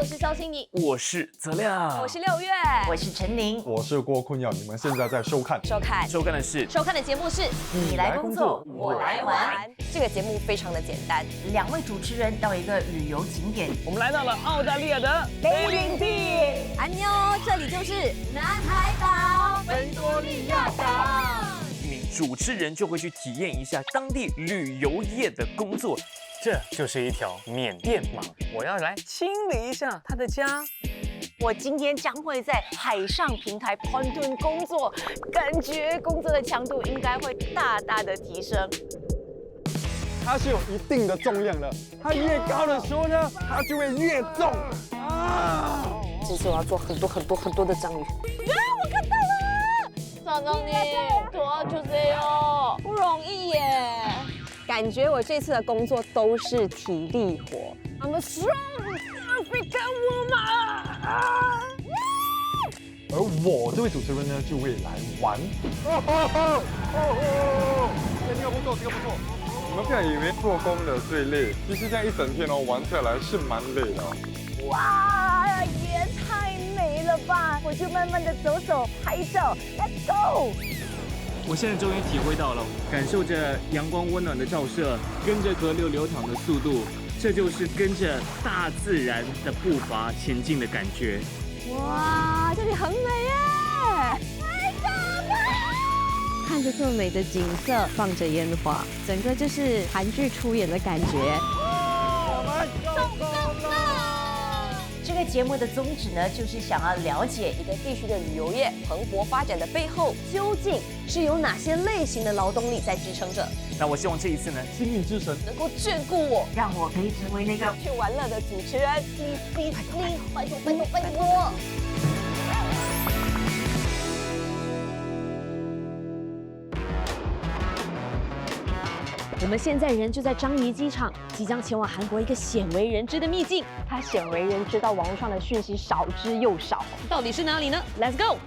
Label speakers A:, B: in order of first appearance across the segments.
A: 我是肖欣妮，
B: 我是泽亮，
A: 我是6月，
C: 我是陈宁，
D: 我是郭坤耀。你们现在在收看
A: 收看的节目是
C: 你来工作，
A: 我来玩。这个节目非常的简单
C: ，2位主持人到一个旅游景点，
B: 我们来到了澳大利亚的
C: 北领地。
A: 安妞，这里就是南海岛、芬多利亚岛。
B: 一名主持人就会去体验一下当地旅游业的工作。这就是一条缅甸蟒，我要来清理一下它的家。
C: 我今天将会在海上平台 pontoon 工作，感觉工作的强度应该会大大的提升。
D: 它是有一定的重量的，它越高的时候呢，它就会越重啊！
A: 这次我要做很多的章鱼。我看到了，张张你，多就这样，不容易耶。感觉我这次的工作都是体力活。I'm strong, African woman。
D: 而我这位主持人呢，就会来玩。这个不错，这个不错。你们不要以为做工的最累，其实这样一整天玩下来是蛮累的。
C: 哇，也太美了吧！我就慢慢的走走拍照 ，Let's go。
E: 我现在终于体会到了，感受着阳光温暖的照射，跟着河流流淌的速度，这就是跟着大自然的步伐前进的感觉。
A: 哇，这里很美耶！太棒了！看着这么美的景色，放着烟花，整个就是韩剧出演的感觉。
D: 我们成功了！
C: 这个节目的宗旨呢，就是想要了解
A: 一个地区的旅游业蓬勃发展的背后，究竟是有哪些类型的劳动力在支撑着？
B: 那我希望这一次呢，
D: 幸运之神
A: 能够眷顾我，
C: 让我可以成为那个
A: 去玩乐的主持人。拜托！我们现在人就在樟宜机场，即将前往韩国一个鲜为人知的秘境。它鲜为人知到网络上的讯息少之又少，到底是哪里呢 ？Let's go！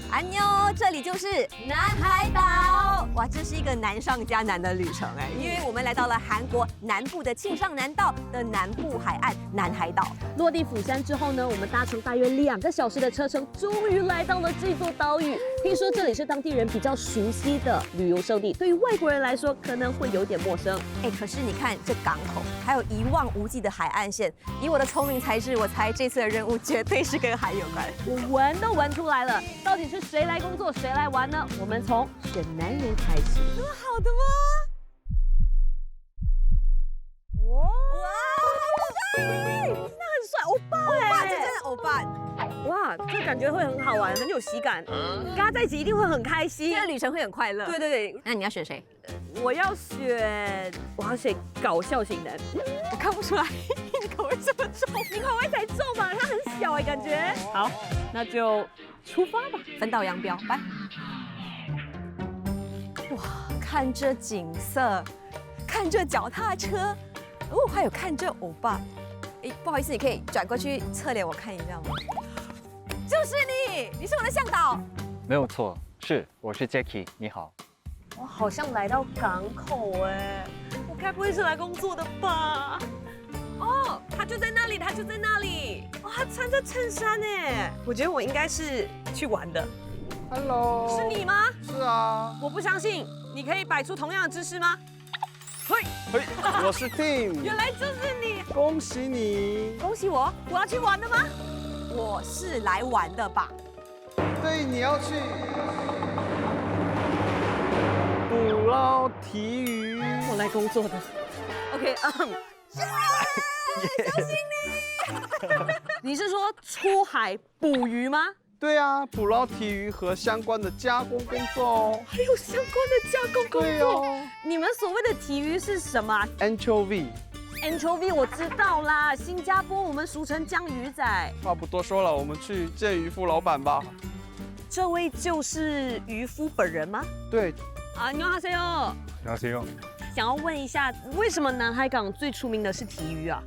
A: 安妞，这里就是南海岛。哇，这是一个难上加难的旅程哎，因为我们来到了韩国南部的庆尚南道的南部海岸南海岛。落地釜山之后呢，我们搭乘大约2个小时的车程，终于来到了这座岛屿。听说这里是当地人比较熟悉的旅游胜地，对于外国人来说可能会有点陌生。哎，可是你看这港口，还有一望无际的海岸线，以我的聪明才智，我猜这次的任务绝对是跟海有关。我闻都闻出来了，到底是谁来工作，谁来玩呢？我们从选男人开始。这么好的吗？哇，好帅！真的很帅，欧巴哎，这真的欧巴。哇，这感觉会很好玩，很有喜感，跟他在一起一定会很开心，这个旅程会很快乐。对对对，那你要选谁？我要选搞笑型的。我看不出来，你口味这么重，你口味才重吧？它很小哎，感觉。好，那就出发吧，分道扬镳，拜。哇，看这景色，看这脚踏车，哦，还有看这欧巴。哎，不好意思，你可以转过去侧脸我看一下吗？就是你，你是我的向导。
F: 没有错，我是 Jackie， 你好。
A: 我好像来到港口哎，我该不会是来工作的吧？哦，他就在那里，他就在那里。哇，他穿着衬衫哎，我觉得我应该是去玩的。
D: Hello，
A: 是你吗？
D: 是啊。
A: 我不相信，你可以摆出同样的姿势吗？嘿，
D: 我是 Tim，
A: 原来就是你，
D: 恭喜你。
A: 恭喜我，我要去玩的吗？我是来玩的吧？
D: 对，你要去捕捞提鱼。
A: 我来工作的。OK， 小心你！你是说出海捕鱼吗？
D: 对啊，捕捞提鱼和相关的加工工作哦。
A: 还有相关的加工工作。
D: 对哦。
A: 你们所谓的提鱼是什么
D: ？Anchovy。Anchovy
A: 我知道啦，新加坡我们俗称江鱼仔。
D: 话不多说了，我们去见渔夫老板吧。
A: 这位就是渔夫本人吗？
D: 对。
A: 안녕하세요。
G: 안녕하세요。
A: 想要问一下，为什么南海港最出名的是提鱼啊？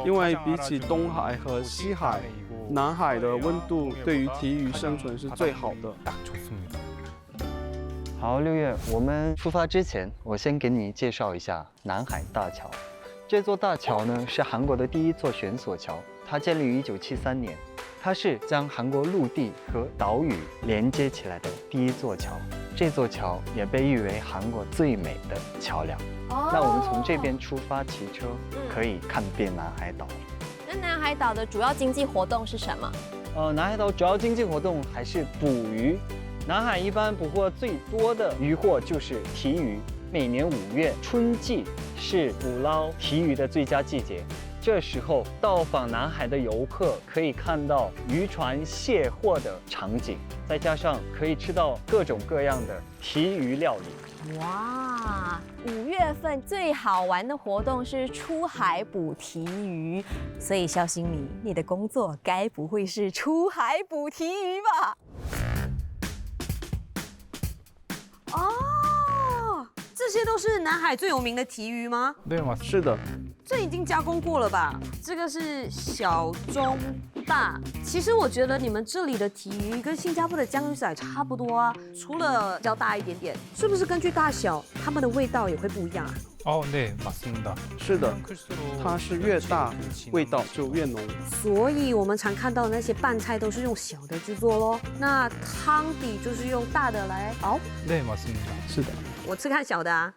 D: 因为比起东海和西海，南海的温度对于提鱼生存是最好的。
F: 好，6月，我们出发之前，我先给你介绍一下南海大桥。这座大桥呢是韩国的第一座悬索桥，它建立于1973年。它是将韩国陆地和岛屿连接起来的第一座桥。这座桥也被誉为韩国最美的桥梁。那我们从这边出发骑车，可以看遍南海岛。
A: 那南海岛的主要经济活动是什么？
F: 南海岛主要经济活动还是捕鱼。南海一般捕获最多的渔获就是提鱼。每年5月春季是捕捞提鱼的最佳季节。这时候到访南海的游客可以看到渔船卸货的场景，再加上可以吃到各种各样的提鱼料理。
A: 哇，5月份最好玩的活动是出海捕提鱼，所以肖心怡，你的工作该不会是出海捕提鱼吧？哦，这些都是南海最有名的提鱼吗？
D: 对吗？是的。
A: 这已经加工过了吧？这个是小、中、大。其实我觉得你们这里的提鱼跟新加坡的江鱼仔差不多啊，除了比较大一点点，是不是根据大小，它们的味道也会不一样啊？
G: 네, 맞습니다.
D: 是的，它是越大，味道就越浓。
A: 所以我们常看到的那些拌菜都是用小的制作咯，那汤底就是用大的来熬。
G: 네, 맞습니다.
D: 是的。
A: 我吃看小的啊。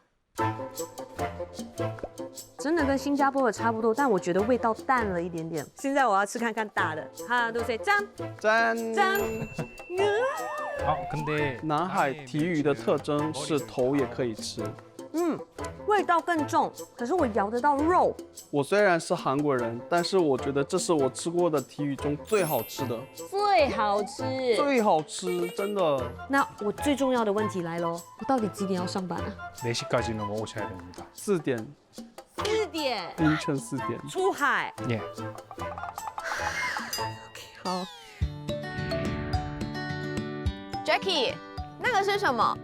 A: 真的跟新加坡的差不多，但我觉得味道淡了一点点。现在我要吃看看大的，哈，对不对？짠，
D: 짠。
G: 근데
D: 南海提鱼的特征是头也可以吃。
A: 味道更重，可是我咬得到肉。
D: 我虽然是韩国人，但是我觉得这是我吃过的提鱼中最好吃的。
A: 最好吃，
D: 最好吃，真的。
A: 那我最重要的问题来咯，我到底几点要上班啊
G: 4시까지는 오셔야 됩니다.
D: 4点，
A: ？4点，
D: 凌晨4点。
A: 出海。
G: 예.
A: 好。Jackie， 那个是什么？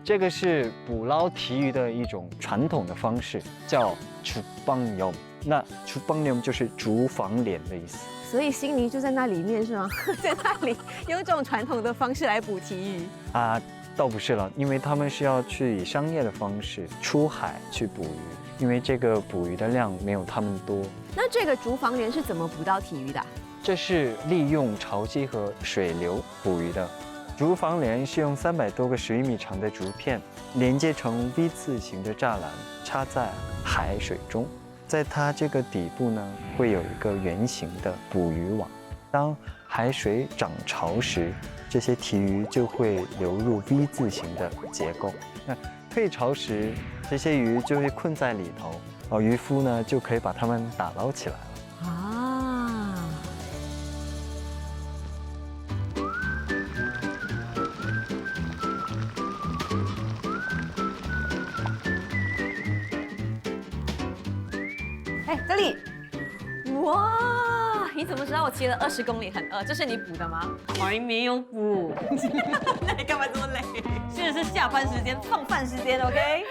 F: 这个是捕捞提鱼的一种传统的方式，叫주방용。那주방용就是厨房脸的意思。
A: 所以心怡就在那里面是吗？在那里用一种传统的方式来捕提鱼
F: 啊？倒不是了，因为他们是要去以商业的方式出海去捕鱼，因为这个捕鱼的量没有他们多。
A: 那这个竹房园是怎么捕到提鱼的？
F: 这是利用潮汐和水流捕鱼的。竹房帘是用300多个11米长的竹片连接成 V 字形的栅栏，插在海水中。在它这个底部呢，会有一个圆形的捕鱼网。当海水涨潮时，这些提鱼就会流入 V 字形的结构。那退潮时，这些鱼就会困在里头，渔夫呢就可以把它们打捞起来了。
A: 啊！哎，这里，哇！你怎么知道我骑了20公里很饿？这是你补的吗？还没有补。那你干嘛这么累？现在是下班时间，放饭时间 ，OK？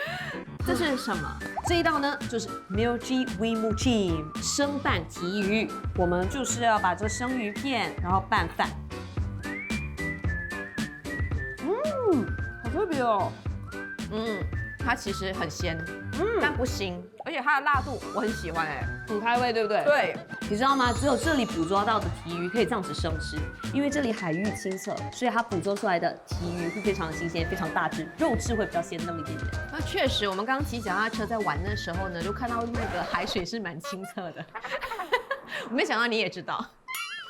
A: 这是什么？这一道呢，就是 Milji Wimuchim 生拌提鱼。我们就是要把这生鱼片，然后拌饭。好特别哦。它其实很鲜，但不腥，而且它的辣度我很喜欢很开胃，对不对？对。你知道吗？只有这里捕捉到的提鱼可以这样子生吃，因为这里海域清澈，所以它捕捉出来的提鱼会非常的新鲜，非常大只，肉质会比较鲜嫩一点点。那确实，我们刚刚骑脚踏车在玩的时候呢，就看到那个海水是蛮清澈的。我没想到你也知道。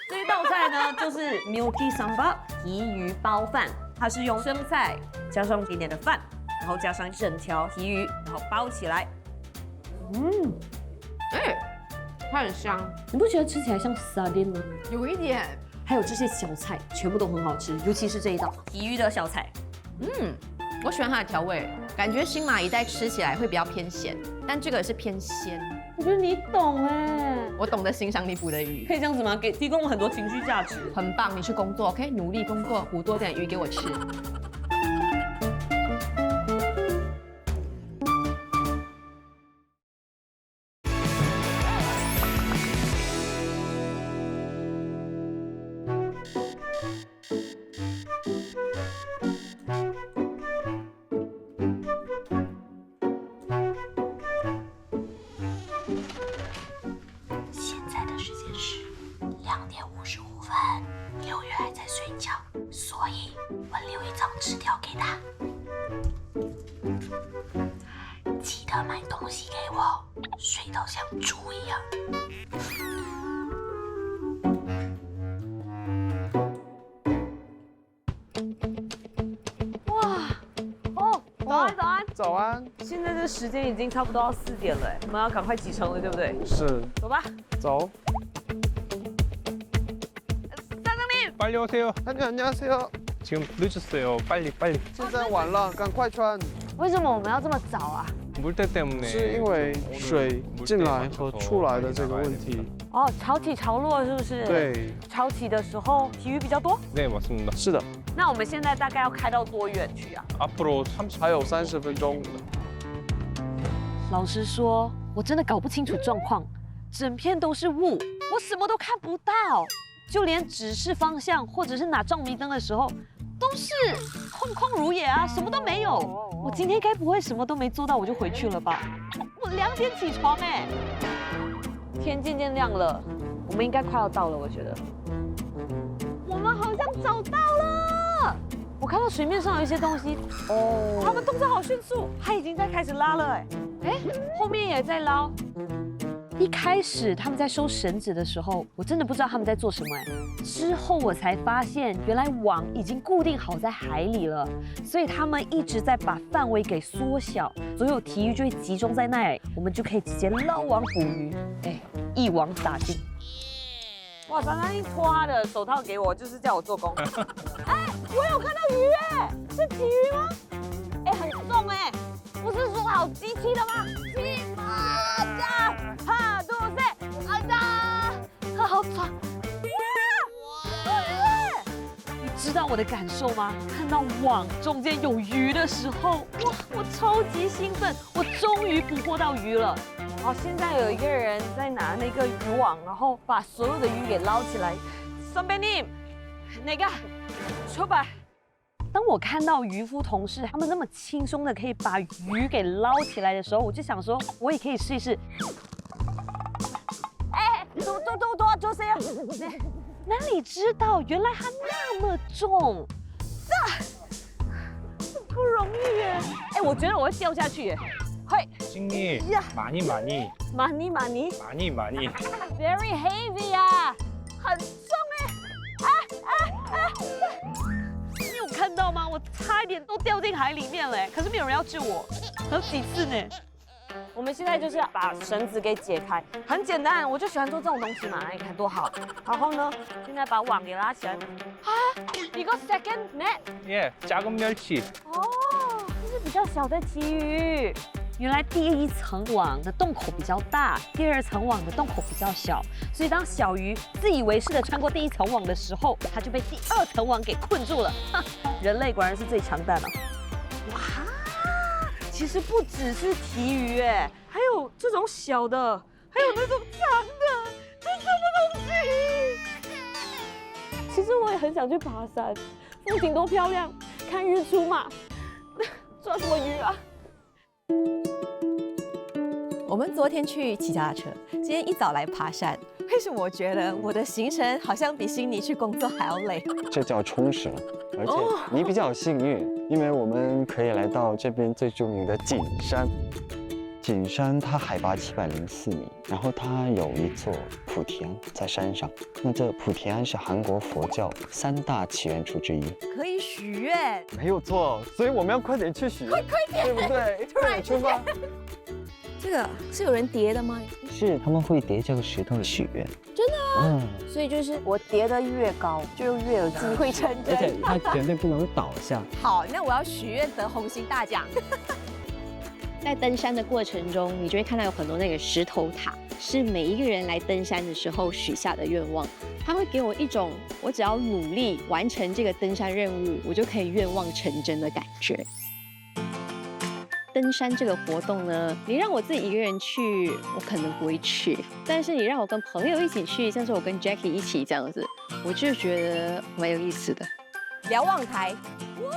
A: 这一道菜呢，就是 Milji Sambal 提鱼包饭，它是用生菜加上一点点的饭。然后加上一整条提鱼，然后包起来。它很香，你不觉得吃起来像 sardine 吗？有一点。还有这些小菜，全部都很好吃，尤其是这一道提鱼的小菜。我喜欢它的调味，感觉新马一带吃起来会比较偏咸，但这个是偏鲜。我觉得你懂我懂得欣赏你捕的鱼，可以这样子吗？提供我很多情绪价值，很棒。你去工作 ，OK， 努力工作，捕多点鱼给我吃。
C: 得买东西给我，睡到像猪一样。
A: 早安，早安。
D: 早安，
A: 现在这时间已经差不多要4点了，我们要赶快启程了，对不对？
D: 是，
A: 走吧。
D: 走。
G: 빨리 오세요.
D: 안녕하세요.
G: 지금 늦었어요. 빨리.
D: 现在晚了，赶快穿。
A: 为什么我们要这么早啊？
G: 물때 때문에.
D: 是因为水进来和出来的这个问题。
A: 哦，潮起潮落是不是？。
D: 对，
A: 潮起的时候体育比较多。
G: 네, 맞습니다.
D: 是的，
A: 那我们现在大概要开到多远去啊？
G: 앞으로 30.
D: 还有30分钟。
A: 老实说，我真的搞不清楚状况，整片都是雾，我什么都看不到，就连指示方向或者是拿照明灯的时候，都是空空如也啊，什么都没有。我今天该不会什么都没做到我就回去了吧？我2点起床哎，天渐渐亮了，我们应该快要到了，我觉得。我们好像找到了，我看到水面上有一些东西，哦，他们动作好迅速，他已经在开始拉了哎，后面也在捞。一开始他们在收绳子的时候，我真的不知道他们在做什么哎。之后我才发现，原来网已经固定好在海里了，所以他们一直在把范围给缩小，所有体育就会集中在那里，我们就可以直接捞网捕鱼，哎，一网打尽。哇，珊珊一脱他的手套给我，就是叫我做工。哎，我有看到鱼哎，是旗鱼吗？哎，很重哎，不是说好机器的吗？机马哈杜塞，啊呀，它好长！哇，你知道我的感受吗？看到网中间有鱼的时候，哇，我超级兴奋，我终于捕获到鱼了。好，现在有一个人在拿那个渔网，然后把所有的鱼给捞起来。선배님，那个，出吧。当我看到渔夫同事他们那么轻松的可以把鱼给捞起来的时候，我就想说，我也可以试一试。哎，多就是要，哪里知道原来它那么重，这不容易耶！哎，我觉得我会掉下去耶。嘿，
G: 찡이 많이
A: very heavy 啊，很重哎，你有看到吗？我差一点都掉进海里面了，可是没有人要救我，好几次呢。我们现在就是要把绳子给解开，很简单，我就喜欢做这种东西嘛，你看多好。然后呢，现在把网给拉起来。啊，一个 second net。예,
G: 작은 멸치.
A: 哦，这是比较小的旗鱼。原来第1层网的洞口比较大，第2层网的洞口比较小，所以当小鱼自以为是的穿过第1层网的时候，它就被第2层网给困住了。人类果然是最强大的。哇，其实不只是旗鱼哎，还有这种小的，还有那种长的，这是什么东西？其实我也很想去爬山，风景多漂亮，看日出嘛。抓什么鱼啊？我们昨天去骑脚踏车，今天一早来爬山。为什么我觉得我的行程好像比悉尼去工作还要累？
F: 这叫充实了。而且你比较幸运，因为我们可以来到这边最著名的景山。景山它海拔704米，然后它有一座莆田在山上。那这莆田是韩国佛教3大起源处之一，
A: 可以许愿，
F: 没有错。所以我们要快点去许愿，快点，对不对？快点出发。
A: 这个是有人叠的吗？
F: 是，他们会叠这个石头许愿。
A: 真的啊？所以就是我叠得越高，就越有机会成真。
H: 而且它绝对不能倒下。
A: 好，那我要许愿得红星大奖。
I: 在登山的过程中，你就会看到有很多那个石头塔，是每一个人来登山的时候许下的愿望。它会给我一种，我只要努力完成这个登山任务，我就可以愿望成真的感觉。登山这个活动呢，你让我自己一个人去，我可能不会去；但是你让我跟朋友一起去，像是我跟 Jackie 一起这样子，我就觉得蛮有意思的。
A: 瞭望台，哇，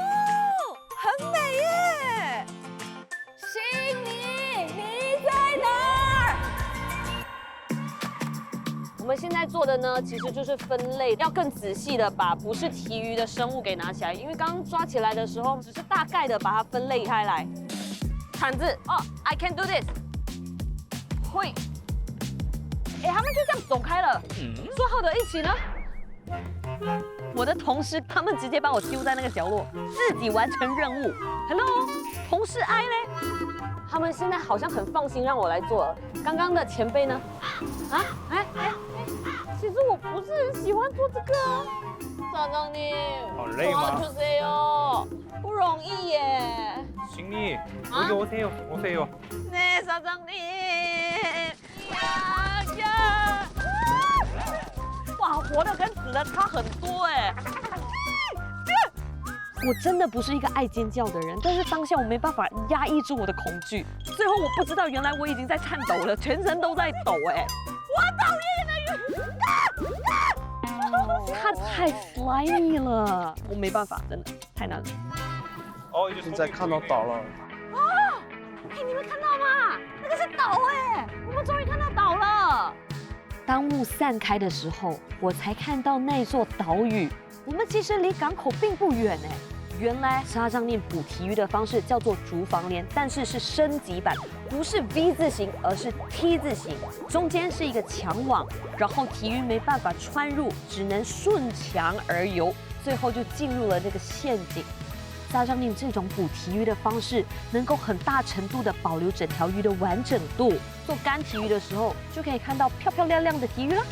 A: 很美耶！悉尼，你在哪儿？我们现在做的呢，其实就是分类，要更仔细的把不是旗鱼的生物给拿起来，因为刚刚抓起来的时候，只是大概的把它分类开来。
C: 铲子哦 ，I can do this。会。哎，他们就这样走开了。说好的一起呢？我的同事他们直接把我丢在那个角落，自己完成任务。Hello， 同事 I 嘞？他们现在好像很放心让我来做了。刚刚的前辈呢？其实我不是很喜欢做这个啊。사장님，
G: 好累吗？
C: 도와주세요，不容易耶。
G: 승리, 여기 오세요. 오세요.
C: 네, 사장님. 야. 哇，活的跟死的差很多哎。我真的不是一个爱尖叫的人，但是当下我没办法压抑住我的恐惧。最后我不知道，原来我已经在颤抖了，全身都在抖哎。我讨厌的鱼。它太 slimy 了，我没办法，真的太难了。
D: 现在看到岛了。
C: 哎，你们看到吗？那个是岛哎，我们终于看到岛了。当雾散开的时候，我才看到那座岛屿。我们其实离港口并不远哎。原来沙张念捕提鱼的方式叫做竹房莲，但是是升级版，不是 V 字形，而是 T 字形，中间是一个墙网，然后提鱼没办法穿入，只能顺墙而游，最后就进入了那个陷阱。沙张念这种捕提鱼的方式，能够很大程度的保留整条鱼的完整度。做干提鱼的时候，就可以看到漂漂亮亮的提鱼了。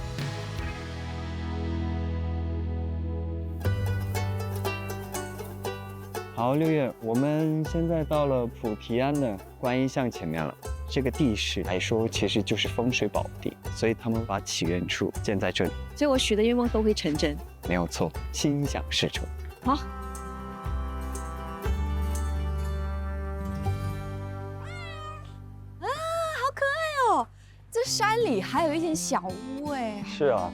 F: 好，6月，我们现在到了普提安的观音像前面了。这个地势来说，其实就是风水宝地，所以他们把起源处建在这里。
I: 所以我许的愿望都会成真。
F: 没有错，心想事成。
I: 好。
A: 这山里还有一间小屋哎。
F: 是啊。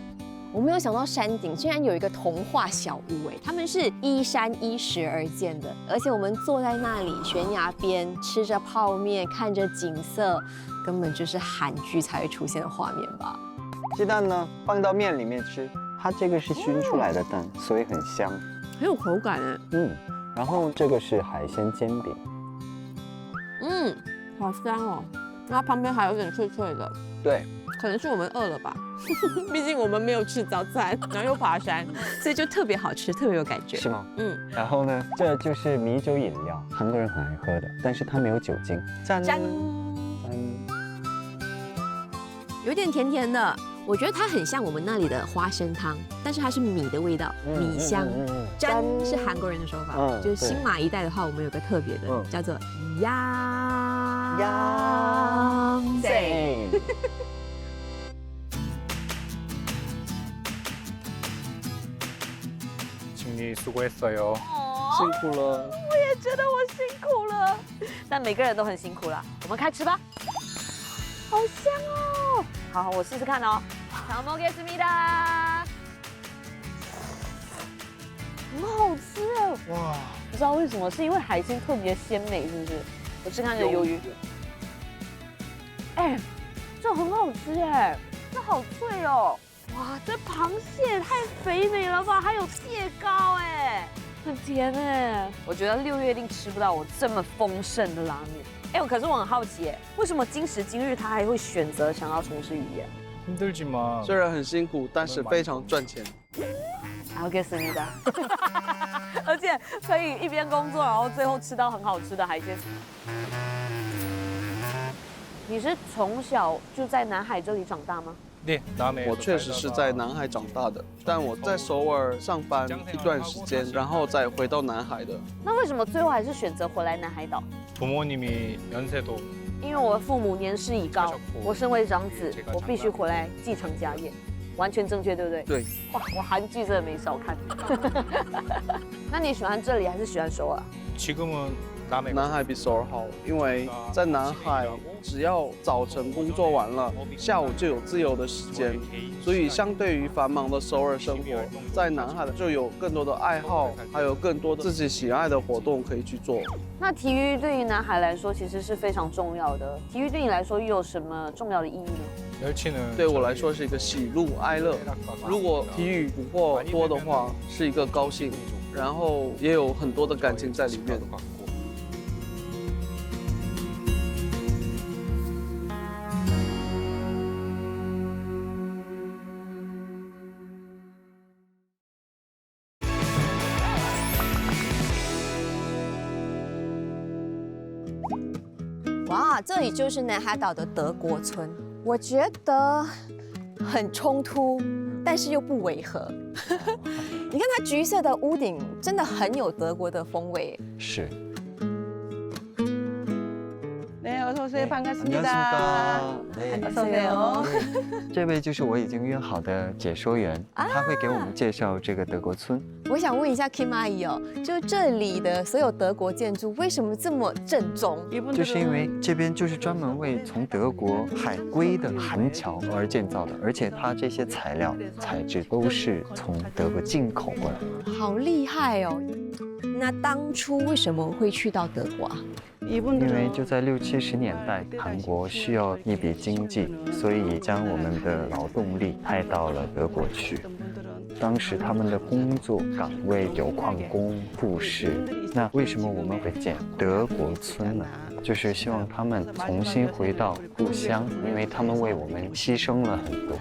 I: 我没有想到山顶竟然有一个童话小屋哎，他们是依山依石而建的，而且我们坐在那里悬崖边吃着泡面，看着景色，根本就是韩剧才会出现的画面吧。
F: 鸡蛋呢，放到面里面吃，它这个是熏出来的蛋，所以很香，
I: 很有口感哎。
F: 然后这个是海鲜煎饼，
A: 好香哦，它旁边还有点脆脆的。
F: 对。
A: 可能是我们饿了吧，毕竟我们没有吃早餐，然后又爬山，所以就特别好吃，特别有感觉。
F: 是吗？然后呢，这就是米酒饮料，韩国人很爱喝的，但是它没有酒精。
A: 沾，有点甜甜的，我觉得它很像我们那里的花生汤，但是它是米的味道，米香。沾是韩国人的说法，就是新马一带的话，我们有个特别的叫做양
G: 승리 수고했어요.
D: 辛苦了。
C: 我也觉得我辛苦了，但每个人都很辛苦啦。我们开吃吧。好香哦！好，我试试看哦。잘 먹겠습니다。很好吃哦！哇，不知道为什么，是因为海鲜特别鲜美，是不是？我吃看这鱿鱼。哎，这很好吃哎，这好脆哦！哇，这螃蟹太肥美了吧，还有蟹膏哎，很甜哎。我觉得6月一定吃不到我这么丰盛的拉面。哎，可是我很好奇哎，为什么今时今日他还会选择想要从事渔业？
G: 힘들지만
D: 虽然很辛苦，但是非常赚钱。
C: 알겠습니다。而且可以一边工作，然后最后吃到很好吃的海鲜。你是从小就在南海这里长大吗？
G: 네, 남해.
D: 我确实是在南海长大的，但我在首尔上班一段时间，然后再回到南海的。
C: 那为什么最后还是选择回来南海岛？
G: 부모님이 연세도
C: 因为我的父母年事已高，我身为长子，我必须回来继承家业，完全正确，对不对？
D: 对。
C: 哇，我韩剧真的没少看。那你喜欢这里还是喜欢首尔？
G: 지금은
D: 南海比首尔好，因为在南海只要早晨工作完了，下午就有自由的时间，所以相对于繁忙的首尔生活，在南海就有更多的爱好，还有更多自己喜爱的活动可以去做。
C: 那体育对于南海来说其实是非常重要的。体育对你来说又有什么重要的意义呢？
D: 对我来说是一个喜怒哀乐。如果体育捕获多的话，是一个高兴，然后也有很多的感情在里面。
A: 哇，这里就是南海岛的德国村，我觉得很冲突，但是又不违和。你看它橘色的屋顶，真的很有德国的风味。
F: 是。
J: 네, 어서 오세요. 반갑습니다.
F: 네.
J: 어서 오세요.
F: 这位就是我已经约好的解说员，他会给我们介绍这个德国村。
A: 我想问一下 Kim 阿姨哦，就这里的所有德国建筑为什么这么正宗？
F: 就是因为这边就是专门为从德国海归的韩侨而建造的，而且它这些材料材质都是从德国进口过来。
A: 好厉害哦！那当初为什么会去到德国啊？
F: 因为就在60、70年代，韩国需要一笔经济，所以将我们的劳动力派到了德国去。当时他们的工作岗位有矿工、护士。那为什么我们会建德国村呢？就是希望他们重新回到故乡，因为他们为我们牺牲了很多。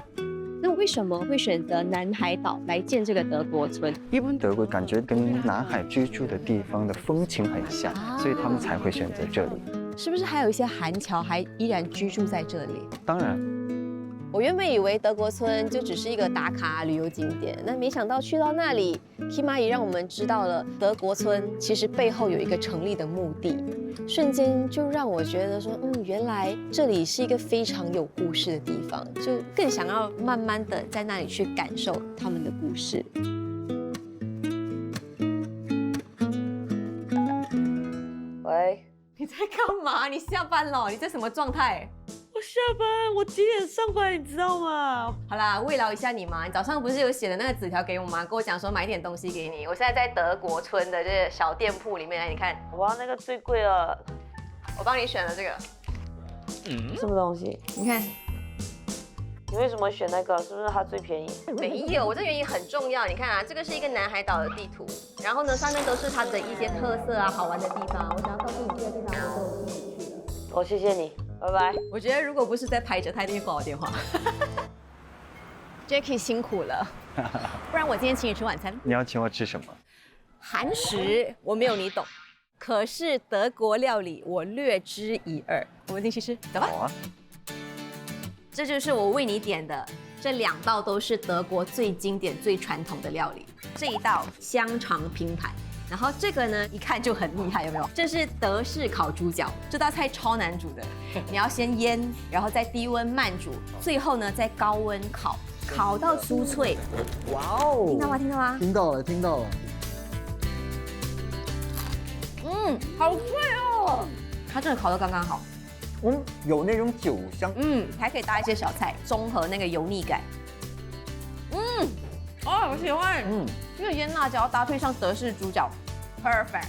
I: 那为什么会选择南海岛来建这个德国村？
F: 德国感觉跟南海居住的地方的风情很像，所以他们才会选择这里。
A: 是不是还有一些韩侨还依然居住在这里？
F: 当然，
A: 我原本以为德国村就只是一个打卡旅游景点，那没想到去到那里 ，Kim 阿姨让我们知道了德国村其实背后有一个成立的目的，瞬间就让我觉得说，原来这里是一个非常有故事的地方，就更想要慢慢的在那里去感受他们的故事。喂，你在干嘛？你下班了？你在什么状态？
C: 我下班，我几点上班，你知道吗？
A: 好啦，慰劳一下你嘛。你早上不是有写的那个纸条给我吗？跟我讲说买点东西给你。我现在在德国村的这个小店铺里面，来你看，
C: 哇，那个最贵了，
A: 我帮你选了这个。
C: 什么东西？
A: 你看，
C: 你为什么选那个？是不是它最便宜？
A: 没有，我这原因很重要。你看啊，这个是一个南海岛的地图，然后呢，上面都是它的一些特色啊、好玩的地方。我想要告诉你这个地方我都有自己去的。
C: 我谢谢你，拜拜。
A: 我觉得如果不是在拍着，他一定会挂我电话。Jackie 辛苦了，不然我今天请你吃晚餐。
F: 你要请我吃什么？
A: 韩食我没有你懂，可是德国料理我略知一二。我们进去吃，走吧。
F: 好啊。
A: 这就是我为你点的，这2道都是德国最经典、最传统的料理。这一道香肠拼盘。 然后这个呢，一看就很厉害，有没有？这是德式烤猪脚，这道菜超难煮的。你要先腌，然后再低温慢煮，最后呢再高温烤，烤到酥脆。哇哦！听到吗？听到吗？
H: 听到了，听到了。
A: 好脆哦！它真的烤得刚刚好。
F: 有那种酒香。
A: 还可以搭一些小菜，中和那个油腻感。我喜欢。这个腌辣椒搭配上德式猪脚 ，perfect。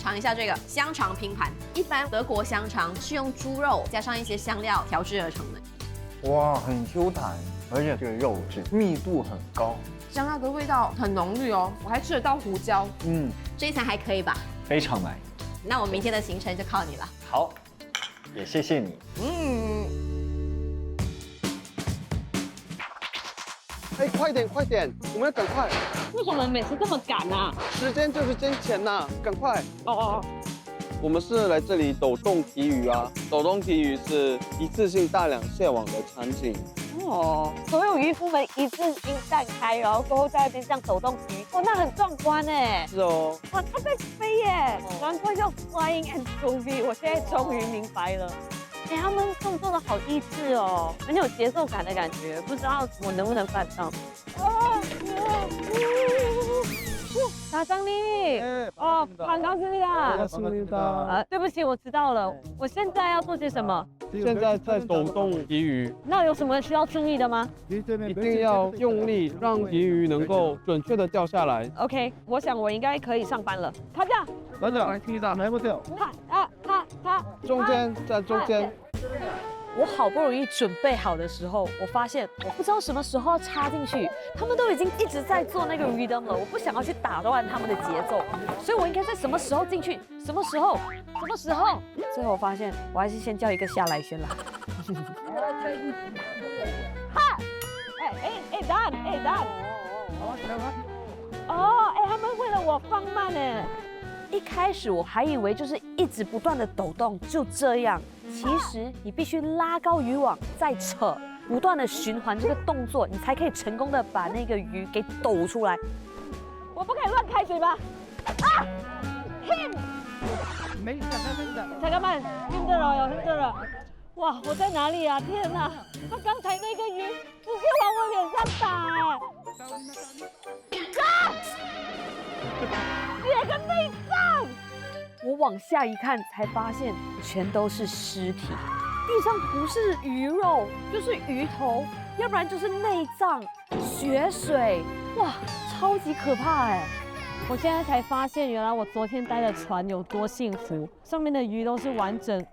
A: 尝一下这个香肠拼盘，一般德国香肠是用猪肉加上一些香料调制而成的。
F: 哇，很 Q 弹，而且这个肉质密度很高。
A: 香料的味道很浓郁哦，我还吃得到胡椒。这一餐还可以吧？
F: 非常满意。
A: 那我明天的行程就靠你了。
F: 好，也谢谢你。
D: 哎，快点快点，我们要赶快，
J: 为什么每次这么赶啊？
D: 时间就是金钱呐，赶快。
J: 哦，
D: 我们是来这里抖动体育啊，抖动体育是一次性大量卸网的场景。
J: 所有渔夫们一次性散开，然后过后在那边这样抖动体育，那很壮观哎。
D: 是哦。
J: 哇，它在飞耶，难怪叫 Flying Anchovy， 我现在终于明白了。他们动作的好益智哦，很有节奏感的感觉，不知道我能不能办到。打张力，很高兴的。对不起，我迟到了。我现在要做些什么？
D: 现在在抖动旗鱼。
J: 那有什么需要注意的吗？
D: 一定要用力，让旗鱼能够准确的掉下来。
J: OK， 我想我应该可以上班了。卡架，
D: 等等，听到，来不掉。
J: 卡，
D: 中间，在中间。
C: 我好不容易准备好的时候，我发现我不知道什么时候要插进去，他们都已经一直在做那个 rhythm 了，我不想要去打乱他们的节奏，所以我应该在什么时候进去？什么时候？最后我发现我还是先叫一个下来先啦。
J: Dan，他们为了我放慢呢。
C: 一开始我还以为就是一直不断的抖动，就这样。其实你必须拉高渔网，再扯，不断的循环这个动作，你才可以成功的把那个鱼给抖出来。
J: 我不可以乱开嘴巴。啊 ，him，
D: 没事的，没事的。
J: 才干嘛？听着了，有听着了。哇，我在哪里啊？天哪！他刚才那个鱼直接往我脸上打啊！血跟内脏！
C: 我往下一看，才发现全都是尸体，地上不是鱼肉，就是鱼头，要不然就是内脏、血水，哇，超级可怕哎！
J: 我现在才发现，原来我昨天待的船有多幸福，上面的鱼都是完整。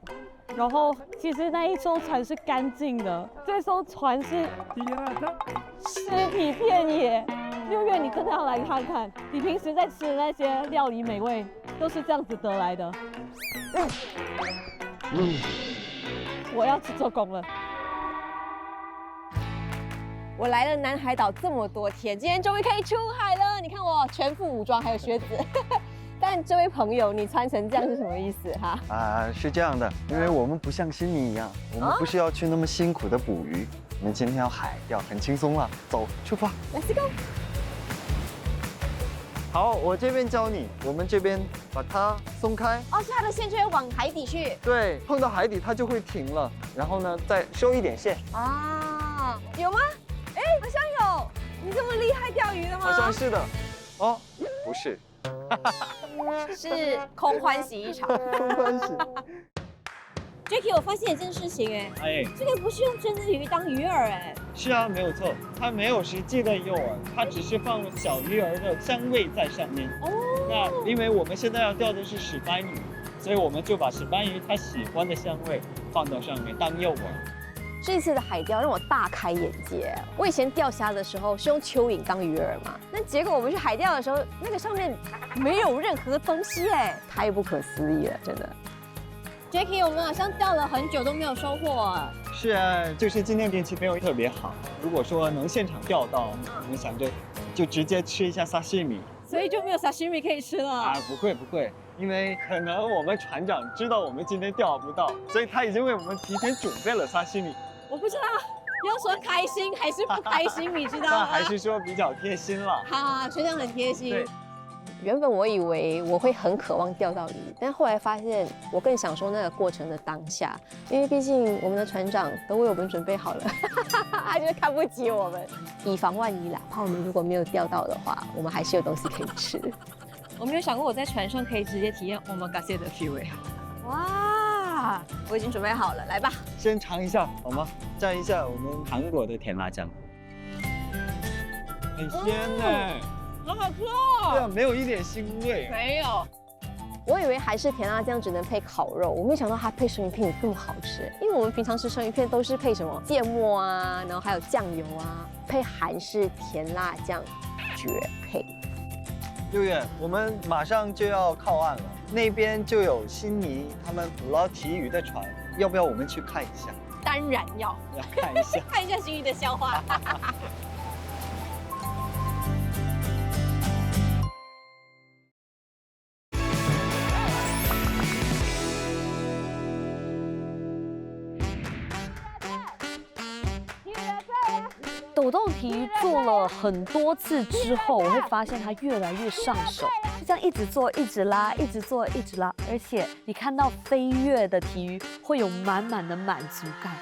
J: 然后，其实那一艘船是干净的，这艘船是尸体遍野。6月，你真的要来看看，你平时在吃的那些料理美味，都是这样子得来的。我要去做工了。
A: 我来了南海岛这么多天，今天终于可以出海了。你看我全副武装，还有靴子。但这位朋友，你穿成这样是什么意思哈？
F: 是这样的，因为我们不像悉尼一样，我们不需要去那么辛苦的捕鱼，我们今天要海钓，很轻松了。走，出发
A: ，Let's go。
F: 好，我这边教你，我们这边把它松开。
A: 哦，是它的线就会往海底去。
F: 对，碰到海底它就会停了，然后呢再收一点线。
A: 啊，有吗？哎，好像有。你这么厉害钓鱼的吗？
F: 好像是的。哦，不是。
A: 是空欢喜一场。
F: 空欢喜。
A: Jacky， 我发现一件事情哎，这个不是用真的鱼当鱼饵哎。
E: 是啊，没有错，它没有实际的诱饵，它只是放了小鱼儿的香味在上面。哦。那因为我们现在要钓的是石斑鱼，所以我们就把石斑鱼它喜欢的香味放到上面当诱饵。
A: 这次的海钓让我大开眼界。我以前钓虾的时候是用蚯蚓当鱼饵嘛，那结果我们去海钓的时候，那个上面没有任何东西哎，太不可思议了，真的。Jacky， 我们好像钓了很久都没有收获啊。
E: 是啊，就是今天天气没有特别好。如果说能现场钓到，我们想着就直接吃一下沙西米。
J: 所以就没有沙西米可以吃了
E: 啊？不会不会，因为可能我们船长知道我们今天钓不到，所以他已经为我们提前准备了沙西米。
J: 我不知道要说开心还是不开心，你知道吗？
E: 那还是说比较贴心了。
A: 好，学长很贴心。
E: 对。
A: 原本我以为我会很渴望钓到鱼，但后来发现我更享受那个过程的当下，因为毕竟我们的船长都为我们准备好了，他就是看不起我们，以防万一啦，怕我们如果没有钓到的话，我们还是有东西可以吃。
J: 我没有想过我在船上可以直接体验omakase的 feel。
A: 哇，我已经准备好了，来吧。
E: 先尝一下好吗？蘸一下我们韩国的甜辣酱，很鲜呢。
J: 好好吃哦！
E: 对啊，没有一点腥味。
J: 没有，
A: 我以为韩式甜辣酱只能配烤肉，我没想到它配生鱼片也这么好吃。因为我们平常吃生鱼片都是配什么芥末啊，然后还有酱油啊，配韩式甜辣酱绝配。
F: 6月，我们马上就要靠岸了，那边就有悉尼他们捕捞鲫鱼的船，要不要我们去看一下？
A: 当然要
F: 看一下，
A: 看一下悉尼的笑话。
C: 抖动体鱼做了很多次之后，我会发现它越来越上手，就这样一直做，一直拉，一直做，一直拉，而且你看到飞跃的体鱼会有满满的满足感。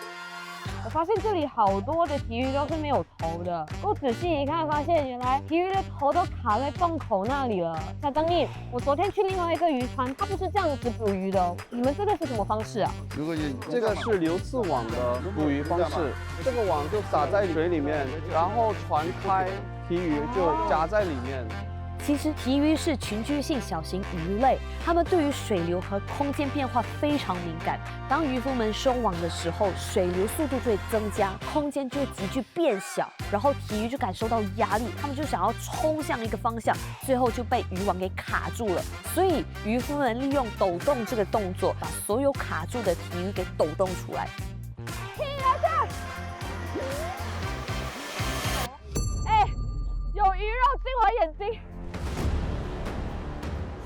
J: 我发现这里好多的鲫鱼都是没有头的，我仔细一看，发现原来鲫鱼的头都卡在洞口那里了。小张毅，我昨天去另外一个渔船，它不是这样子捕鱼的，你们这个是什么方式啊？
D: 这个是流刺网的捕鱼方式，这个网就撒在水里面，然后船开，鲫鱼就夹在里面。
C: 其实鲫鱼是群居性小型鱼类，它们对于水流和空间变化非常敏感。当渔夫们收网的时候，水流速度就会增加，空间就会急剧变小，然后鲫鱼就感受到压力，它们就想要冲向一个方向，最后就被渔网给卡住了。所以渔夫们利用抖动这个动作，把所有卡住的鲫鱼给抖动出来。
J: 哎，有鱼肉进我眼睛。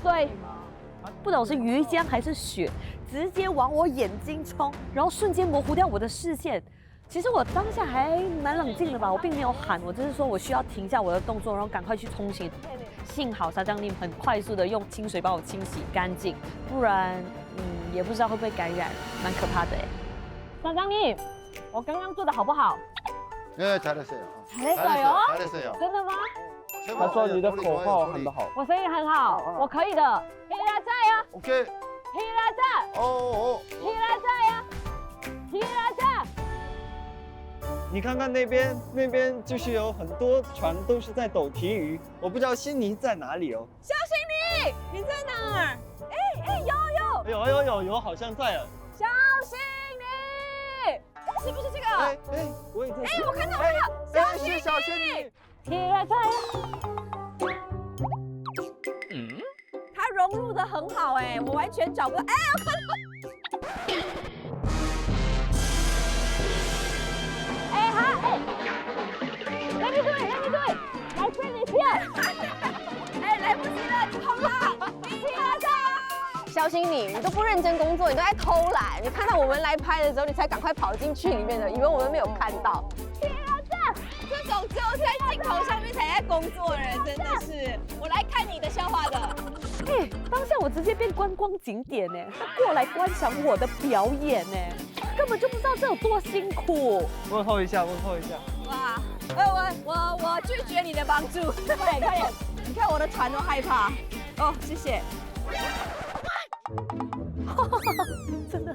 J: 水
C: 不懂是鱼浆还是血，直接往我眼睛冲，然后瞬间模糊掉我的视线。其实我当下还蛮冷静的吧，我并没有喊，我只是说我需要停下我的动作，然后赶快去冲洗。幸好沙姜令很快速的用清水帮我清洗干净，不然也不知道会不会感染，蛮可怕的哎。
J: 沙姜令，我刚刚做的好不好？
K: 네, 잘했어요.
J: 잘했어요?
K: 잘했어요.
J: 真的吗？
D: 他说你的口号喊得好。
J: 我声音很好，我可以的。黑拉在呀，
K: 오케이.
J: 黑拉在，
K: 어.
J: 黑拉在呀，黑拉在。
E: 你看看那边就是有很多船都是在抖提鱼，我不知道悉尼在哪里哦。
A: 小心你在哪儿？
E: 有，好像在了。
A: 小心你，是不是这个？
E: 我也在。
A: 我看到了，小心你，
E: 小心你。
J: 黑拉在呀。
A: 它融入的很好哎，我完全找不到。哎，我看到。
J: Let me do it. My friend is here.
A: 哎，来不及了，你跑吧，你听了在。
I: 小心你都不认真工作，你都在偷懒。你看到我们来拍的时候，你才赶快跑进去里面的，以为我们没有看到。
A: 天啊，这种只有在镜头上面才在工作的人，真的是。我来看你的笑话的。
C: 哎，当下我直接变观光景点呢，他过来观赏我的表演呢，根本就不知道这有多辛苦。
E: 问候一下。
A: 哇，我拒绝你的帮助。快点，你看我的船都害怕。哦，谢谢。
C: 真的，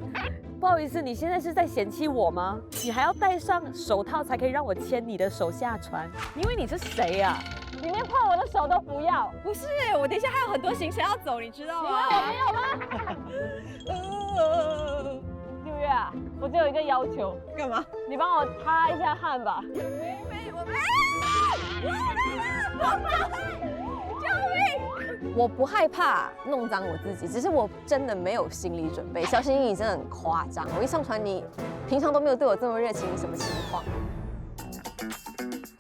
C: 不好意思，你现在是在嫌弃我吗？你还要戴上手套才可以让我牵你的手下船，因为你是谁呀？
J: 你连碰我的手都不要。
A: 不是，我等一下还有很多行程要走，你知道吗？
J: 我没有吗？六月啊，我只有一个要求。
A: 干嘛？
J: 你帮我擦一下汗吧。
I: 我不害怕弄脏我自己，只是我真的没有心理准备。小心翼翼真的很夸张，我一上船，你平常都没有对我这么热情，什么情况？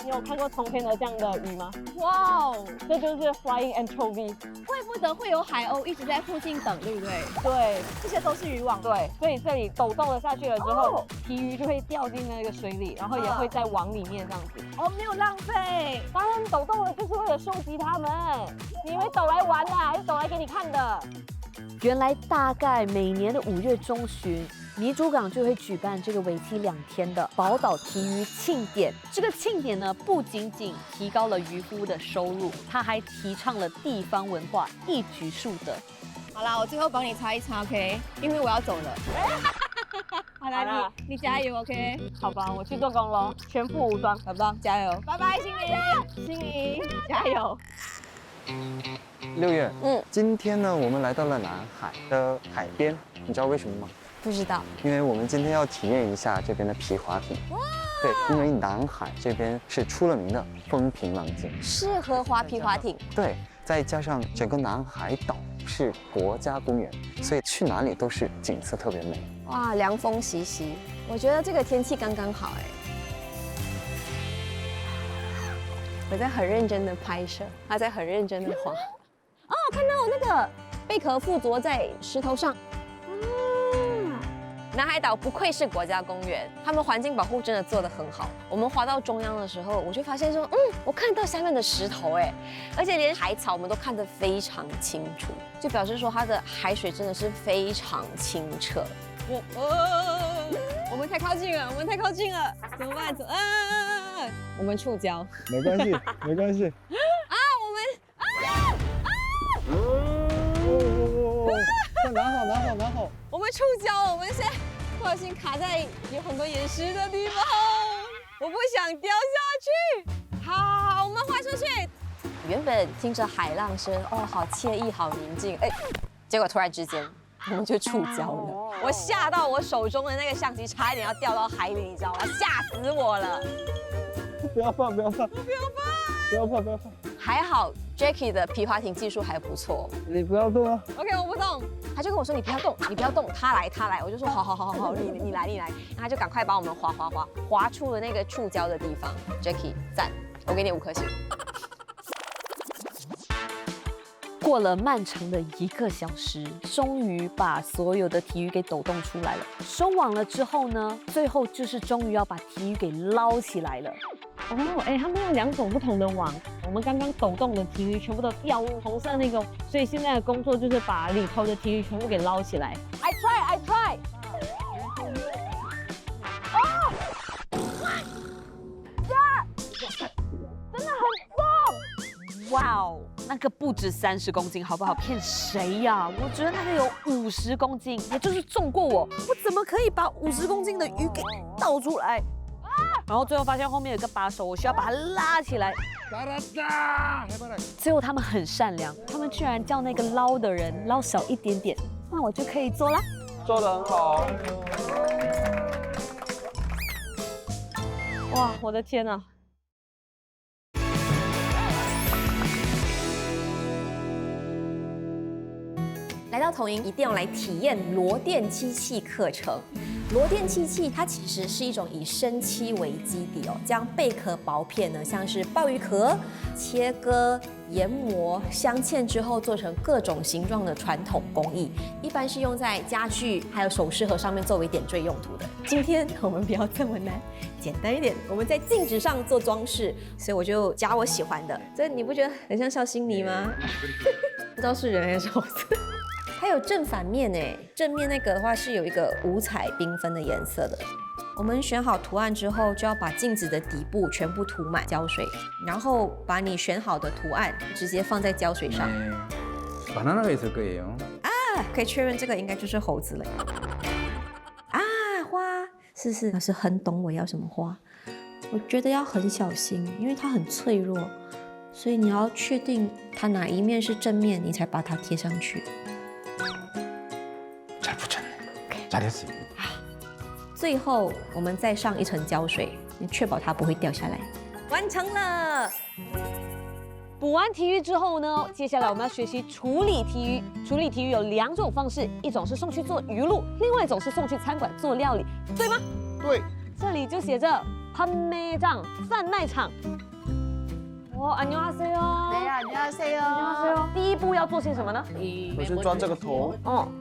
J: 你有看过同片的这样的鱼吗？
A: 哇哦，
J: 这就是 flying anchovy。
A: 怪不得会有海鸥一直在附近等，对不对？
J: 对，
A: 这些都是渔网。
J: 对，所以这里抖动了下去了之后，皮鱼就会掉进那个水里，然后也会在网里面这样子。
A: 哦，没有浪费。
J: 当然抖动了就是为了收集它们，你以为抖来玩的，还是抖来给你看的？
C: 原来大概每年的5月中旬，弥竹港就会举办这个为期2天的宝岛提鱼庆典。这个庆典呢，不仅仅提高了渔夫的收入，它还提倡了地方文化，一举数得。
A: 好啦，我最后帮你擦一擦 ，OK？ 因为我要走了。好啦，你加油 ，OK？
J: 好吧，我去做工喽，全副武装，
A: 好吧，加油，拜拜，心怡，加油。
F: 6月，今天呢，我们来到了南海的海边，你知道为什么吗？
I: 不知道，
F: 因为我们今天要体验一下这边的皮划艇。对，因为南海这边是出了名的风平浪静，
I: 适合划皮划艇。
F: 对，再加上整个南海岛是国家公园，所以去哪里都是景色特别美。
I: 哇，凉风习习，我觉得这个天气刚刚好哎。我在很认真的拍摄，他在很认真的划。哦，看到那个贝壳附着在石头上。南海岛不愧是国家公园，他们环境保护真的做得很好。我们滑到中央的时候，我就发现说，我看到下面的石头哎，而且连海草我们都看得非常清楚，就表示说它的海水真的是非常清澈。我们太靠近了，我们太靠近了，怎么办？我们触礁。
E: 没关系，没关系。拿好。
A: 我们触礁，我们现在不小心卡在有很多岩石的地方，我不想掉下去。好，我们滑出去。
I: 原本听着海浪声，好惬意，好宁静，结果突然之间我们就触礁了。我吓到我手中的那个相机差一点要掉到海里，你知道吗？吓死我了！
E: 不要放！
I: 还好 Jackie 的皮划艇技术还不错。
E: 你不要动啊
A: ！OK， 我不动。
I: 他就跟我说：“你不要动，你不要动，他来。”我就说：“好，你来。”然后他就赶快把我们划出了那个触礁的地方。Jackie 赞，我给你5颗星。
C: 过了漫长的1个小时，终于把所有的体鱼给抖动出来了。收网了之后呢，最后就是终于要把体鱼给捞起来了。
J: 哦，哎，他们用2种不同的网，我们刚刚抖动的体鱼全部都掉入红色那个，所以现在的工作就是把里头的体鱼全部给捞起来。I try。真的很重！
C: 哇哦，那个不止30公斤，好不好？骗谁呀？我觉得那个有50公斤，也就是重过我。我怎么可以把50公斤的鱼给倒出来？然后最后发现后面有个把手，我需要把它拉起来。最后他们很善良，他们居然叫那个捞的人捞小一点点，那我就可以做啦。
D: 做得很好。
J: 哇，我的天啊！
A: 来到统营一定要来体验螺钿漆器课程。螺钿漆器它其实是一种以生漆为基底哦，将贝壳薄片呢，像是鲍鱼壳切割、研磨、镶嵌之后做成各种形状的传统工艺，一般是用在家具还有首饰盒上面作为点缀用途的。今天我们不要这么难，简单一点，我们在镜子上做装饰，所以我就夹我喜欢的。这你不觉得很像小星泥吗？不知道是人还是猴子。还有正反面哎，正面那个的话是有一个五彩缤纷的颜色的。我们选好圖案之後，就要把鏡子的底部全部塗滿膠水，然後把你選好的圖案直接放在膠水上。
K: 바나나가 있을 거예요.
A: 啊，可以確認這個應該就是猴子了。啊，花，是，老師很懂我要什麼花。我覺得要很小心，因為它很脆弱，所以你要確定它哪一面是正面，你才把它貼上去。
K: 잘 붙였네. 잘했어요.
A: 最后，我们再上一层胶水，你确保它不会掉下来。完成了。
C: 捕完体鱼之后呢，接下来我们要学习处理体鱼。处理体鱼有2种方式，一种是送去做鱼露，另外一种是送去餐馆做料理，对吗？
D: 对。
C: 这里就写着판매장贩卖场。안녕하세요。
A: 안녕하세요。
C: 第一步要做些什么呢？
D: 我先抓这个头，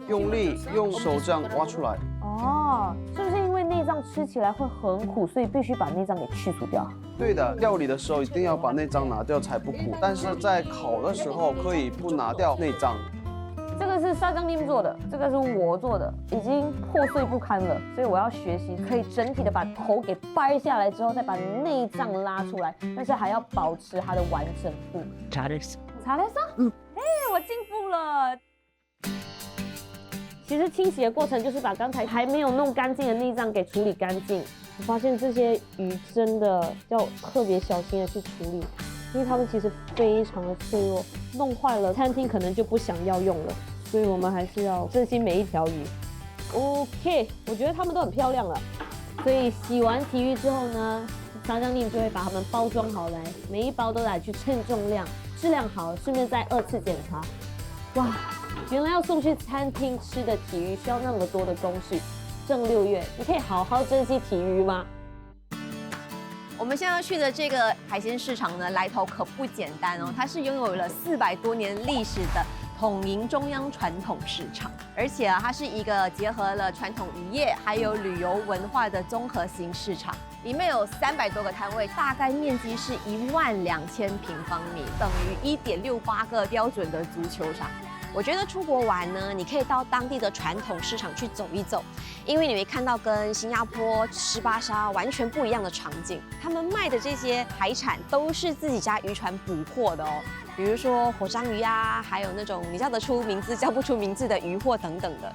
D: 用力用手这样挖出来。
J: 哦，是不是因为内脏吃起来会很苦，所以必须把内脏给去除掉？
D: 对的，料理的时候一定要把内脏拿掉才不苦，但是在烤的时候可以不拿掉内脏。
J: 这个是사장님做的，这个是我做的，已经破碎不堪了，所以我要学习可以整体的把头给掰下来之后，再把内脏拉出来，但是还要保持它的完整度。
F: 잘했어.
J: 잘했어? 我进步了。其实清洗的过程就是把刚才还没有弄干净的内脏给处理干净。我发现这些鱼真的要特别小心的去处理。 因为它们其实非常的脆弱，弄坏了餐厅可能就不想要用了，所以我们还是要珍惜每一条鱼。OK， 我觉得它们都很漂亮了，所以洗完体鱼之后呢，사장님就会把它们包装好来，每一包都来去称重量，质量好，顺便再2次检查。哇，原来要送去餐厅吃的体鱼需要那么多的工序。正6月，你可以好好珍惜体鱼吗？
A: 我们现在要去的这个海鲜市场呢，来头可不简单哦，它是拥有了400多年历史的统营中央传统市场，而且啊，它是一个结合了传统渔业还有旅游文化的综合型市场，里面有300多个摊位，大概面积是12000平方米，等于1.68个标准的足球场。 我觉得出国玩呢，你可以到当地的传统市场去走一走，因为你会看到跟新加坡吃巴沙完全不一样的场景。他们卖的这些海产都是自己家渔船捕获的哦，比如说火章鱼啊，还有那种你叫得出名字叫不出名字的渔获等等的。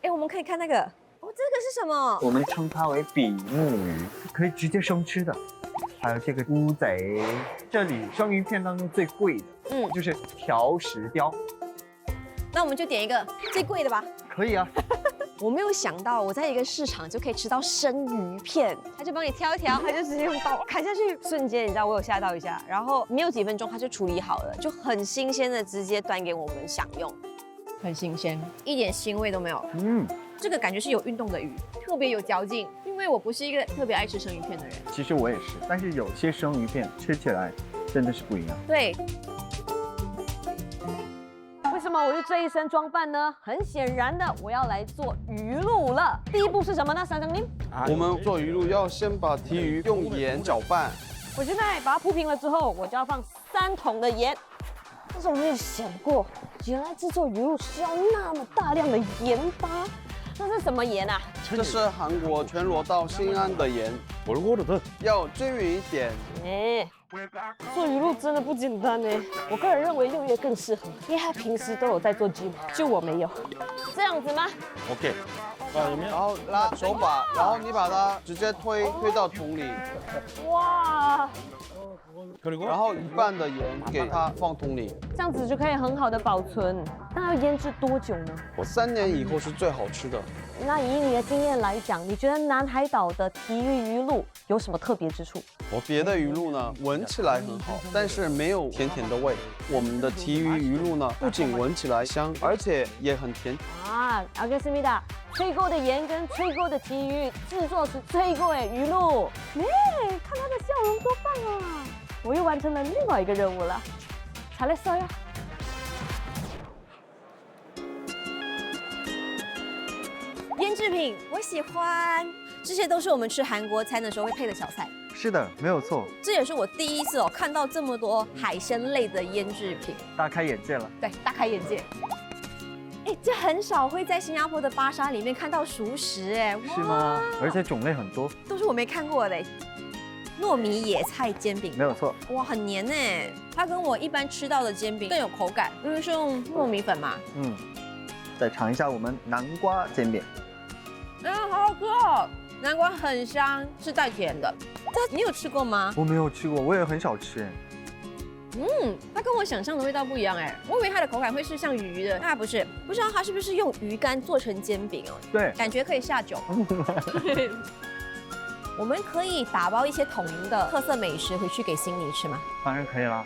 A: 哎，我们可以看那个，哦，这个是什么？
F: 我们称它为比目鱼，可以直接生吃的。还有这个乌贼，这里生鱼片当中最贵的。 就是条石鲷，
A: 那我们就点一个最贵的吧。
F: 可以啊。
A: 我没有想到我在一个市场就可以吃到生鱼片，他就帮你挑一挑，他就直接用刀砍下去，瞬间你知道我有吓到一下，然后没有几分钟他就处理好了，就很新鲜的直接端给我们享用，很新鲜，一点腥味都没有。这个感觉是有运动的鱼，特别有嚼劲，因为我不是一个特别爱吃生鱼片的人。
F: 其实我也是，但是有些生鱼片吃起来真的是不一样。
A: 对。
C: 么我是这一身装扮呢？很显然的，我要来做鱼露了。第一步是什么呢，沙장님？
D: 我们做鱼露要先把提鱼用盐搅拌。
C: 我现在把它铺平了之后，我就要放3桶的盐。但是我没有想过，原来制作鱼露需要那么大量的盐巴。这是什么盐啊？
D: 这是韩国全罗道新安的盐，要均匀一点。
C: 做鱼露真的不简单呢。我个人认为6月更适合，因为他平时都有在做 gym， 就我没有。这样子吗
D: OK。然后拉手把，然后你把它直接推到桶里。
C: 哇！
D: 然后一半的盐给它放桶里，
C: 这样子就可以很好的保存。那要腌制多久呢
D: ？3年以后是最好吃的。
C: 那以你的经验来讲，你觉得南海岛的提鱼鱼露有什么特别之处？
D: 别的鱼露呢，闻起来很好，但是没有甜甜的味。我们的提鱼鱼露呢，不仅闻起来香，而且也很甜。
C: 알겠습니다。吹过的盐跟吹过的提鱼制作出吹过的鱼露。看他的笑容多棒啊！我又完成了另外一个任务了。잘했어요。
A: 腌制品我喜欢，这些都是我们吃韩国餐的时候会配的小菜。
F: 是的，没有错，
A: 这也是我第一次看到这么多海鲜类的腌制品，
F: 大开眼界了。
A: 对，大开眼界。这很少会在新加坡的巴沙里面看到熟食，
F: 是吗？而且种类很多，
A: 都是我没看过的。糯米野菜煎饼，
F: 没有错。
A: 哇，很黏哎，它跟我一般吃到的煎饼更有口感，因为是用糯米粉嘛。
F: 再尝一下我们南瓜煎饼。
A: 好好吃哦！南瓜很香，是带甜的。你有吃过吗？
F: 我没有吃过，我也很少吃。
A: 它跟我想象的味道不一样哎，我以为它的口感会是像鱼的，那不是，不知道它是不是用鱼干做成煎饼哦？
F: 对，
A: 感觉可以下酒。我们可以打包一些统营的特色美食回去给心妮吃吗？
F: 当然可以啦。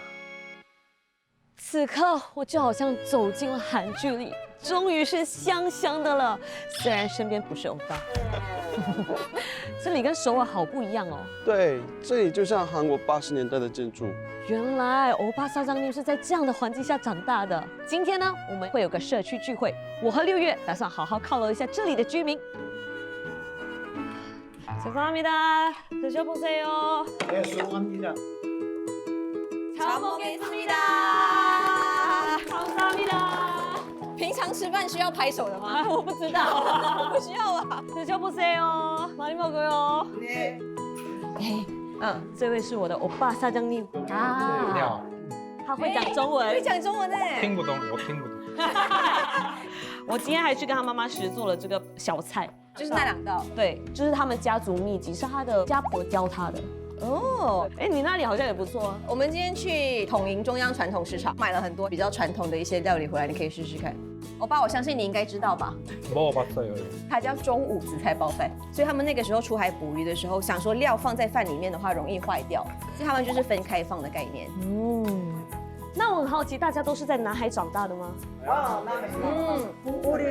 C: 此刻我就好像走进了韩剧里，终于是香香的了。虽然身边不是欧巴，这里跟首尔好不一样哦。
D: 对，这里就像韩国80年代的建筑。
C: 原来欧巴沙장님是在这样的环境下长大的。今天呢，我们会有个社区聚会，我和6月打算好好犒劳一下这里的居民。죄송합니다. 드셔보세요.
E: 네, 수고합니다.
A: 잘 먹겠습니다.
C: 감사합니다.
A: 平常吃饭需要拍手的吗？
C: 我不知道，
A: 不需要啊。
C: 드셔보세요. 많이 먹어요.
E: 네.
C: 这位是我的欧巴沙장님啊，他会讲中文，
A: 会讲中文呢。
G: 听不懂，我听不懂。
C: 我今天还去跟他妈妈学做了这个小菜，
A: 就是那2道。
C: 对，就是他们家族秘籍，是他的家婆教他的。哦，你那里好像也不错啊。
A: 我们今天去统营中央传统市场买了很多比较传统的一些料理回来，你可以试试看。欧巴，我相信你应该知道吧？
G: 먹어봤어요.
A: 它叫中午紫菜包饭，所以他们那个时候出海捕鱼的时候，想说料放在饭里面的话容易坏掉，所以他们就是分开放的概念。
C: 那我很好奇，大家都是在南海长大的吗？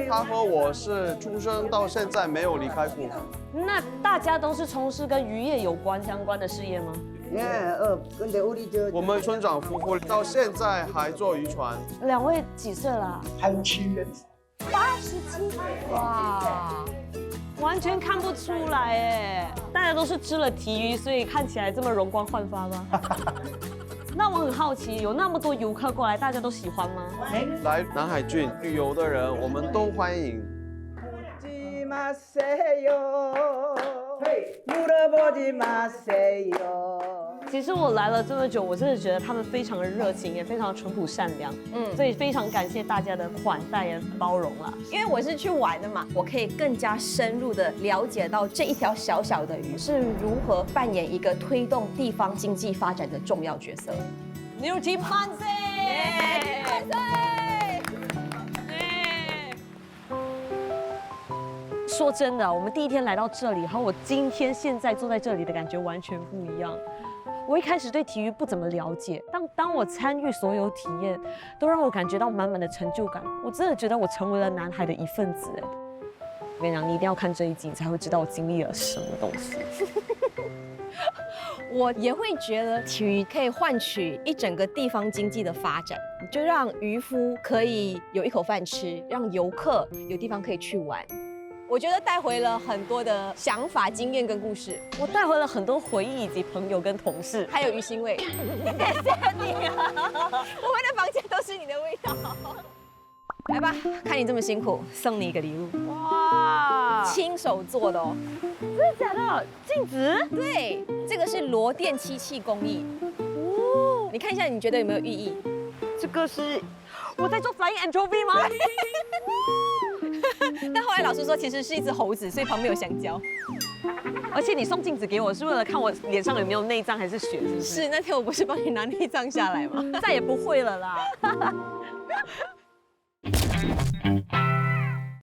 D: 他和我是出生到现在没有离开过。
C: 那大家都是从事跟渔业有关相关的事业吗？
D: 我们村长夫妇到现在还做渔船。
C: 2位几岁了
E: 87人。
C: 87，哇，完全看不出来哎。大家都是吃了提鱼，所以看起来这么容光焕发吗？那我很好奇，有那么多游客过来，大家都喜欢吗？
D: 来南海郡旅游的人，我们都欢迎。
C: 其实我来了这么久，我真的觉得他们非常的热情，也非常淳朴善良。所以非常感谢大家的款待和包容啦。
A: 因为我是去玩的嘛，我可以更加深入的了解到这一条小小的鱼是如何扮演一个推动地方经济发展的重要角色。New Team 만세！
C: 说真的，我们第一天来到这里，和我今天现在坐在这里的感觉完全不一样。我一开始对体育不怎么了解，当我参与所有体验，都让我感觉到满满的成就感。我真的觉得我成为了南海的一份子。我跟你讲，你一定要看这一集，你才会知道我经历了什么东西。
I: 我也会觉得体育可以换取一整个地方经济的发展，就让渔夫可以有一口饭吃，让游客有地方可以去玩。
A: 我觉得带回了很多的想法、经验跟故事，
C: 我带回了很多回忆以及朋友跟同事，
A: 还有鱼腥味。谢谢你啊！我们的房间都是你的味道。来吧，看你这么辛苦，送你一个礼物。
C: 哇，
A: 亲手做的哦。
C: 真的假的？镜子？
A: 对，这个是螺钿漆器工艺。哦，你看一下，你觉得有没有寓意？
C: 这个是我在做 Flying Anchovy 吗？
A: 但后来老师说，其实是一只猴子，所以旁边有香蕉。
C: 而且你送镜子给我是为了看我脸上有没有内脏还是血，是不是？
A: 是，那天我不是帮你拿内脏下来吗？
C: 再也不会了啦。